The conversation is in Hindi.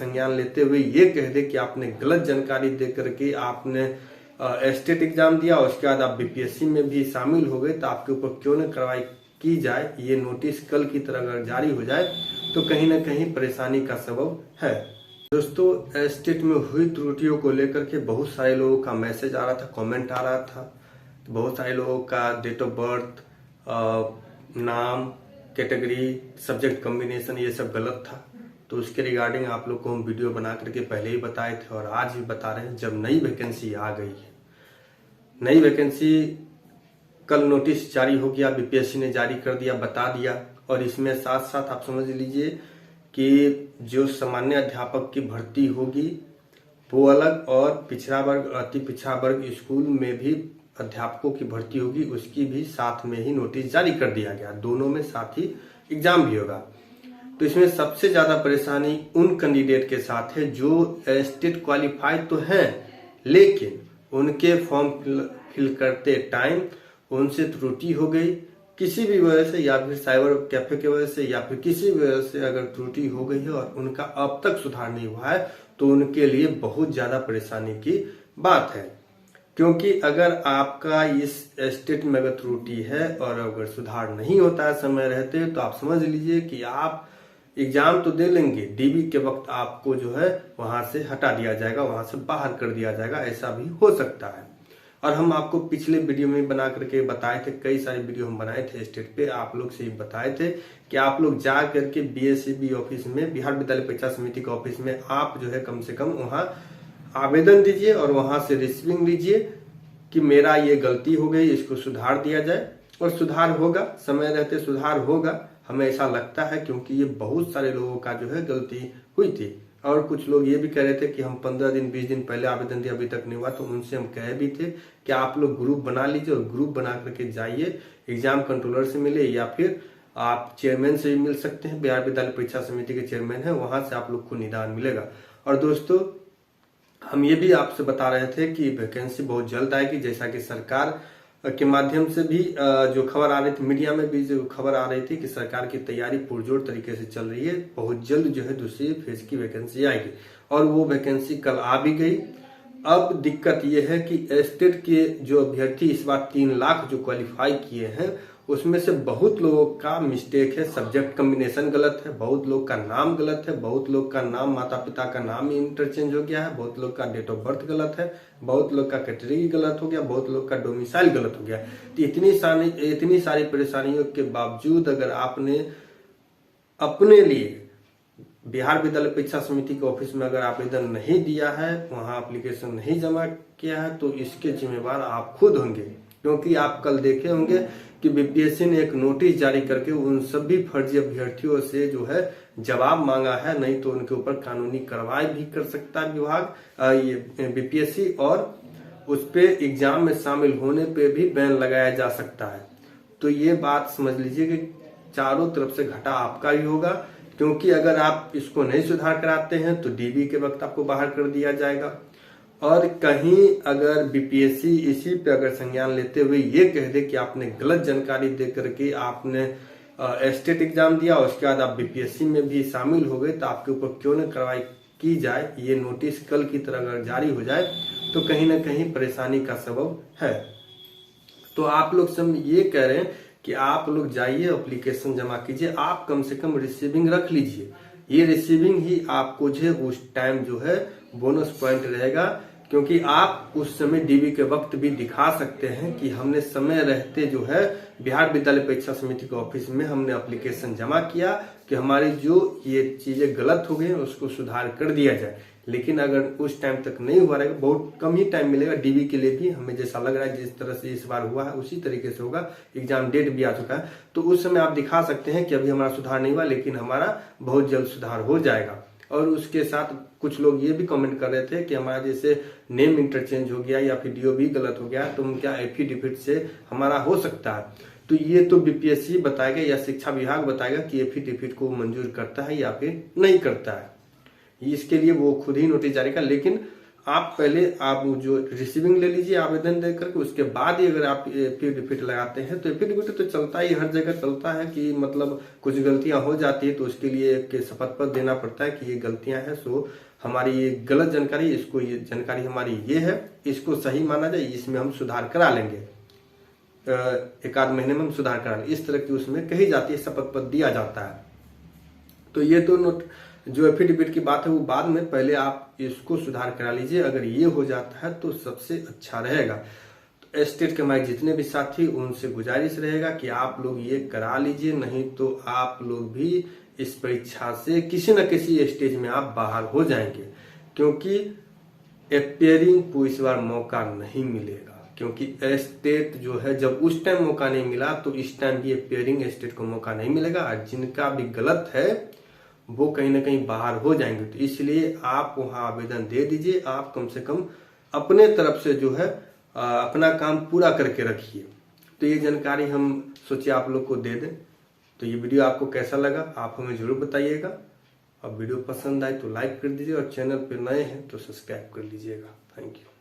संज्ञान लेते हुए ये कह दे कि आपने गलत जानकारी दे करके आपने स्टेट एग्जाम दिया, उसके बाद आप बीपीएससी में भी शामिल हो गए, तो आपके ऊपर क्यों न कार्रवाई की जाए। ये नोटिस कल की तरह अगर जारी हो जाए तो कहीं ना कहीं परेशानी का सबब है। दोस्तों, स्टेट में हुई त्रुटियों को लेकर के बहुत सारे लोगों का मैसेज आ रहा था, कमेंट आ रहा था। तो बहुत सारे लोगों का डेट ऑफ बर्थ, नाम, कैटेगरी, सब्जेक्ट कॉम्बिनेशन ये सब गलत था। तो उसके रिगार्डिंग आप लोग को हम वीडियो बना करके पहले ही बताए थे और आज भी बता रहे हैं। जब नई वैकेंसी आ गई है, नई वैकेंसी कल नोटिस जारी हो गया, बीपीएससी ने जारी कर दिया, बता दिया। और इसमें साथ साथ आप समझ लीजिए कि जो सामान्य अध्यापक की भर्ती होगी वो अलग, और पिछड़ा वर्ग, अति पिछड़ा वर्ग स्कूल में भी अध्यापकों की भर्ती होगी, उसकी भी साथ में ही नोटिस जारी कर दिया गया। दोनों में साथ ही एग्जाम भी होगा। तो इसमें सबसे ज्यादा परेशानी उन कैंडिडेट के साथ है जो स्टेट क्वालिफाइड तो हैं, लेकिन उनके फॉर्म फिल करते टाइम उनसे त्रुटि हो गई किसी भी वजह से, या फिर साइबर कैफे की वजह से, या फिर किसी भी वजह से अगर त्रुटि हो गई है और उनका अब तक सुधार नहीं हुआ है, तो उनके लिए बहुत ज्यादा परेशानी की बात है। क्योंकि अगर आपका इस स्टेट में अगर त्रुटि है और अगर सुधार नहीं होता है समय रहते, तो आप समझ लीजिए कि आप एग्जाम तो दे लेंगे, डीबी के वक्त आपको जो है वहां से हटा दिया जाएगा, वहां से बाहर कर दिया जाएगा, ऐसा भी हो सकता है। और हम आपको पिछले वीडियो में बना करके बताए थे, कई सारे वीडियो हम बनाए थे स्टेट पे, आप लोग से बताए थे कि आप लोग जा करके बीएससीबी ऑफिस में, बिहार विद्यालय परीक्षा समिति के ऑफिस में आप जो है कम से कम वहां आवेदन दीजिए और वहां से रिसीविंग लीजिए कि मेरा ये गलती हो गई, इसको सुधार दिया जाए। और सुधार होगा, समय रहते सुधार होगा, हमें ऐसा लगता है, क्योंकि ये बहुत सारे लोगों का जो है गलती हुई थी। और कुछ लोग ये भी कह रहे थे कि हम 15 दिन 20 दिन पहले आवेदन दिया, अभी तक नहीं हुआ। तो उनसे हम कहे भी थे कि आप लोग ग्रुप बना लीजिए और ग्रुप बना करके जाइए, एग्जाम कंट्रोलर से मिले या फिर आप चेयरमैन से भी मिल सकते हैं, बिहार विद्यालय परीक्षा समिति के चेयरमैन है, वहां से आप लोग को निदान मिलेगा। और दोस्तों, हम ये भी आपसे बता रहे थे कि वैकेंसी बहुत जल्द आएगी, जैसा कि सरकार के माध्यम से भी जो खबर आ रही थी, मीडिया में भी जो खबर आ रही थी कि सरकार की तैयारी पुरजोर तरीके से चल रही है। बहुत जल्द जो है दूसरी फेज की वैकेंसी आएगी और वो वैकेंसी कल आ भी गई। अब दिक्कत ये है कि स्टेट के जो अभ्यर्थी इस बार 3 लाख जो क्वालिफाई किए हैं, उसमें से बहुत लोगों का मिस्टेक है, सब्जेक्ट कॉम्बिनेशन गलत है, बहुत लोग का नाम गलत है, बहुत लोग का नाम, माता पिता का नाम इंटरचेंज हो गया है, बहुत लोग का डेट ऑफ बर्थ गलत है, बहुत लोग का कैटेगरी गलत हो गया, बहुत लोग का डोमिसाइल गलत हो गया। तो इतनी सारी परेशानियों के बावजूद अगर आपने अपने लिए बिहार विद्यालय परीक्षा समिति के ऑफिस में अगर आवेदन नहीं दिया है, वहां एप्लीकेशन नहीं जमा किया है, तो इसके जिम्मेवार आप खुद होंगे। क्योंकि आप कल देखे होंगे कि बीपीएससी ने एक नोटिस जारी करके उन सभी फर्जी अभ्यर्थियों से जो है जवाब मांगा है, नहीं तो उनके ऊपर कानूनी कार्रवाई भी कर सकता है विभाग, ये बीपीएससी, और उस पे एग्जाम में शामिल होने पे भी बैन लगाया जा सकता है। तो ये बात समझ लीजिए कि चारों तरफ से घाटा आपका ही होगा, क्योंकि अगर आप इसको नहीं सुधार कराते हैं तो डीबी के वक्त आपको बाहर कर दिया जाएगा। और कहीं अगर बीपीएससी इसी पे अगर संज्ञान लेते हुए ये कह दे कि आपने गलत जानकारी दे करके आपने स्टेट एग्जाम दिया, उसके बाद आप बीपीएससी में भी शामिल हो गए, तो आपके ऊपर क्यों न कार्रवाई की जाए। ये नोटिस कल की तरह अगर जारी हो जाए तो कहीं ना कहीं परेशानी का सबब है। तो आप लोग सब ये कह रहे हैं कि आप लोग जाइए, एप्लीकेशन जमा कीजिए, आप कम से कम रिसीविंग रख लीजिए। ये रिसीविंग ही आपको जो है उस टाइम जो है बोनस पॉइंट रहेगा, क्योंकि आप उस समय डीबी के वक्त भी दिखा सकते हैं कि हमने समय रहते जो है बिहार विद्यालय परीक्षा समिति के ऑफिस में हमने एप्लीकेशन जमा किया कि हमारी जो ये चीजें गलत हो गई उसको सुधार कर दिया जाए। लेकिन अगर उस टाइम तक नहीं हुआ रहेगा, बहुत कम ही टाइम मिलेगा डीबी के लिए भी, हमें जैसा लग रहा है जिस तरह से इस बार हुआ है उसी तरीके से होगा, एग्जाम डेट भी आ चुका है, तो उस समय आप दिखा सकते हैं कि अभी हमारा सुधार नहीं हुआ, लेकिन हमारा बहुत जल्द सुधार हो जाएगा। और उसके साथ कुछ लोग ये भी कमेंट कर रहे थे कि हमारा जैसे नेम इंटरचेंज हो गया या फिर डीओ भी गलत हो गया, तो क्या एफिडेविट से हमारा हो सकता है। तो ये तो बीपीएससी बताएगा या शिक्षा विभाग बताएगा कि एफिडेविट को मंजूर करता है या फिर नहीं करता है, इसके लिए वो खुद ही नोटिस जारी कर। लेकिन आप पहले आप जो रिसीविंग ले लीजिए आवेदन दे करके, उसके बाद ही अगर आप एफिडेविट लगाते हैं तो एफिडेविट तो चलता ही हर जगह चलता है कि मतलब कुछ गलतियां हो जाती है तो उसके लिए एक शपथ पत्र देना पड़ता है कि ये गलतियां हैं, सो हमारी ये गलत जानकारी, इसको ये जानकारी हमारी ये है, इसको सही माना जाए, इसमें हम सुधार करा लेंगे, एक आध महीने में हम सुधार करा लेंगे, इस तरह की उसमें कही जाती है, शपथ पत्र दिया जाता है। तो ये तो नोट जो एफिडेविट की बात है वो बाद में, पहले आप इसको सुधार करा लीजिए। अगर ये हो जाता है तो सबसे अच्छा रहेगा। तो एस्टेट के हमारे जितने भी साथी, उनसे गुजारिश रहेगा कि आप लोग ये करा लीजिए, नहीं तो आप लोग भी इस परीक्षा से किसी न किसी स्टेज में आप बाहर हो जाएंगे, क्योंकि अपियरिंग को इस बार मौका नहीं मिलेगा। क्योंकि एस्टेट जो है, जब उस टाइम मौका नहीं मिला तो इस टाइम भी अपियरिंग एस्टेट को मौका नहीं मिलेगा, और जिनका भी गलत है वो कहीं ना कहीं बाहर हो जाएंगे। तो इसलिए आप वहां आवेदन दे दीजिए, आप कम से कम अपने तरफ से जो है अपना काम पूरा करके रखिए। तो ये जानकारी हम सोचिए आप लोग को दे दें। तो ये वीडियो आपको कैसा लगा आप हमें जरूर बताइएगा, और वीडियो पसंद आए तो लाइक कर दीजिए, और चैनल पर नए हैं तो सब्सक्राइब कर लीजिएगा। Thank you.